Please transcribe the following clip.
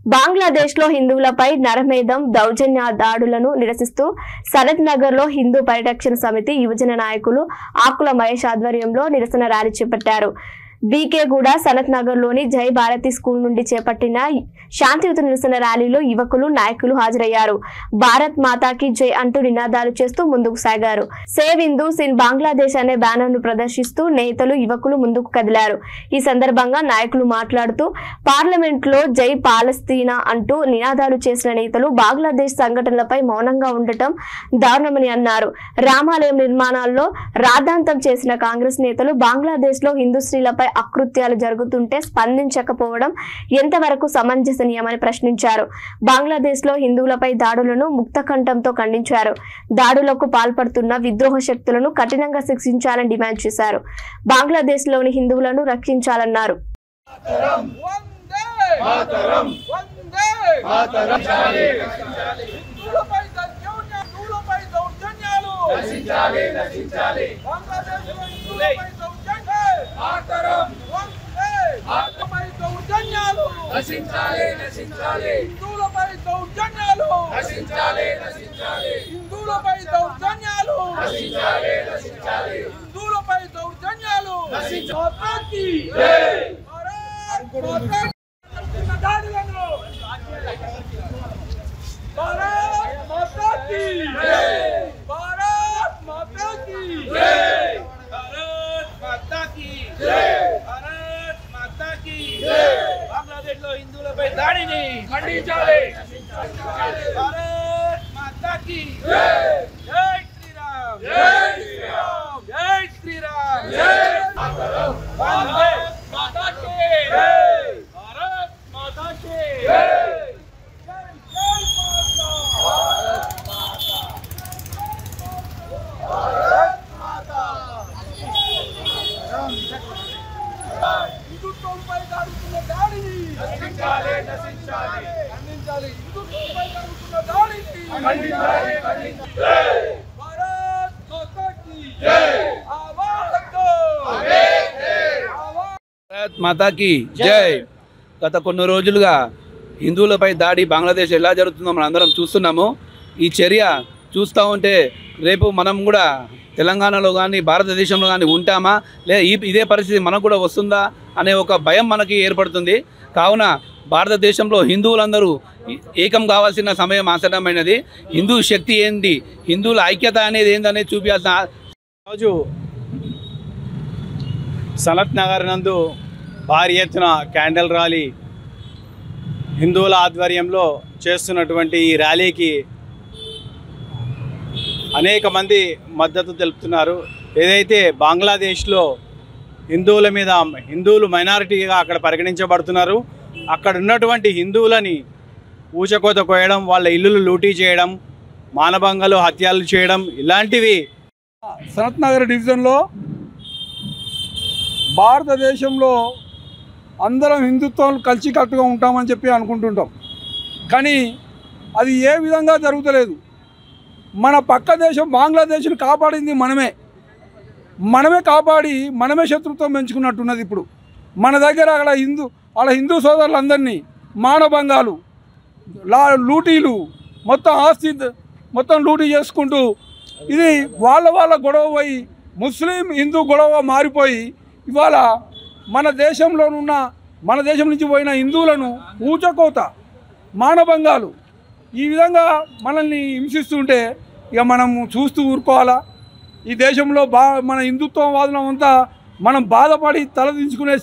బంగ్లాదేశ్లో హిందువులపై నరమేధం దౌర్జన్య దాడులను నిరసిస్తూ సనత్ నగర్లో హిందూ పరిరక్షణ సమితి యువజన నాయకులు ఆకుల మహేష్ ఆధ్వర్యంలో నిరసన ర్యాలీ చేపట్టారు. బీకేగూడ సనత్ నగర్లోని జై భారతి స్కూల్ నుండి చేపట్టిన శాంతియుత నిరసన ర్యాలీలో యువకులు నాయకులు హాజరయ్యారు. భారత్ మాతాకి జై అంటూ నినాదాలు చేస్తూ ముందుకు సాగారు. సేవ్ హిందూస్ ఇన్ బంగ్లాదేశ్ అనే బ్యానర్ ను ప్రదర్శిస్తూ నేతలు యువకులు ముందుకు కదిలారు. ఈ సందర్భంగా నాయకులు మాట్లాడుతూ పార్లమెంట్ లో జై పాలస్తీనా అంటూ నినాదాలు చేసిన నేతలు బంగ్లాదేశ్ సంఘటనలపై మౌనంగా ఉండటం దారుణమని అన్నారు. రామాలయం నిర్మాణాల్లో రాద్ధాంతం చేసిన కాంగ్రెస్ నేతలు బంగ్లాదేశ్ లో హిందూ స్త్రీలపై అకృత్యాలు జరుగుతుంటే స్పందించకపోవడం ఎంతవరకు సమంజసనీయమని ప్రశ్నించారు. బంగ్లాదేశ్ లో హిందువులపై దాడులను ముక్తకంఠంతో ఖండించారు. దాడులకు పాల్పడుతున్న విద్రోహ శక్తులను కఠినంగా శిక్షించాలని డిమాండ్ చేశారు. బంగ్లాదేశ్ లోని హిందువులను రక్షించాలన్నారు. బంగ్లాదేశ్లో హిందువులపై దాడిని ఖండించాలి. భారత్ మాతా కీ జై. జై శ్రీరామ్. జై శ్రీరామ్. జై శ్రీరామ్. భారత్ మాతా కీ జై. భారత్ మాతా కీ జై. హిందుత్వంపై జరుగుతున్న దాడిని ఖండించాలి. ఖండించాలి. హిందుత్వంపై జరుగుతున్న దాడిని ఖండించాలి. భారత్ మాతా కీ జై. భారత్ మాతా కీ జై. గత కొన్ని రోజులుగా హిందువులపై దాడి బంగ్లాదేశ్ ఎలా జరుగుతుందో మనం అందరం చూస్తున్నాము. ఈ చర్య చూస్తూ ఉంటే రేపు మనం కూడా తెలంగాణలో కానీ భారతదేశంలో కానీ ఉంటామా ఇదే పరిస్థితి మనకు కూడా వస్తుందా అనే ఒక భయం మనకి ఏర్పడుతుంది. కావున భారతదేశంలో హిందువులందరూ ఏకం కావాల్సిన సమయం ఆసన్నమైనది. హిందూ శక్తి ఏంటి, హిందువుల ఐక్యత అనేది ఏందనేది చూపించాల్సిన రోజు సనత్ నగర్ నందు భారీ ఎత్తున క్యాండిల్ ర్యాలీ హిందువుల ఆధ్వర్యంలో చేస్తున్నటువంటి ఈ ర్యాలీకి అనేక మంది మద్దతు తెలుపుతున్నారు. ఏదైతే బంగ్లాదేశ్లో హిందువులు మైనారిటీగా అక్కడ పరిగణించబడుతున్నారు. అక్కడ ఉన్నటువంటి హిందువులని ఊచకోత కోయడం, వాళ్ళ ఇల్లులు లూటీ చేయడం, మానభంగాలు హత్యలు చేయడం ఇలాంటివి సనత్ నగర్ డివిజన్లో భారతదేశంలో అందరం హిందుత్వం కలిసికట్టుగా ఉంటామని చెప్పి అనుకుంటుంటాం. కానీ అది ఏ విధంగా జరుగుతలేదు. మన పక్క దేశం బంగ్లాదేశ్ని కాపాడింది మనమే కాపాడి మనమే శత్రుత్వం పెంచుకున్నట్టున్నది. ఇప్పుడు మన దగ్గర అక్కడ హిందూ సోదరులందరినీ మానభంగాలు, లూటీలు, మొత్తం ఆస్తి మొత్తం లూటీ చేసుకుంటూ ఇది వాళ్ళ గొడవ పోయి ముస్లిం హిందూ గొడవ మారిపోయి ఇవాళ మన దేశం నుంచి పోయిన హిందువులను ఊచకోత, మానభంగాలు ఈ విధంగా మనల్ని హింసిస్తుంటే ఇక మనము చూస్తూ ఊరుకోవాలా? ఈ దేశంలో మన హిందుత్వవాదులం అంతా మనం బాధపడి తలదించుకునే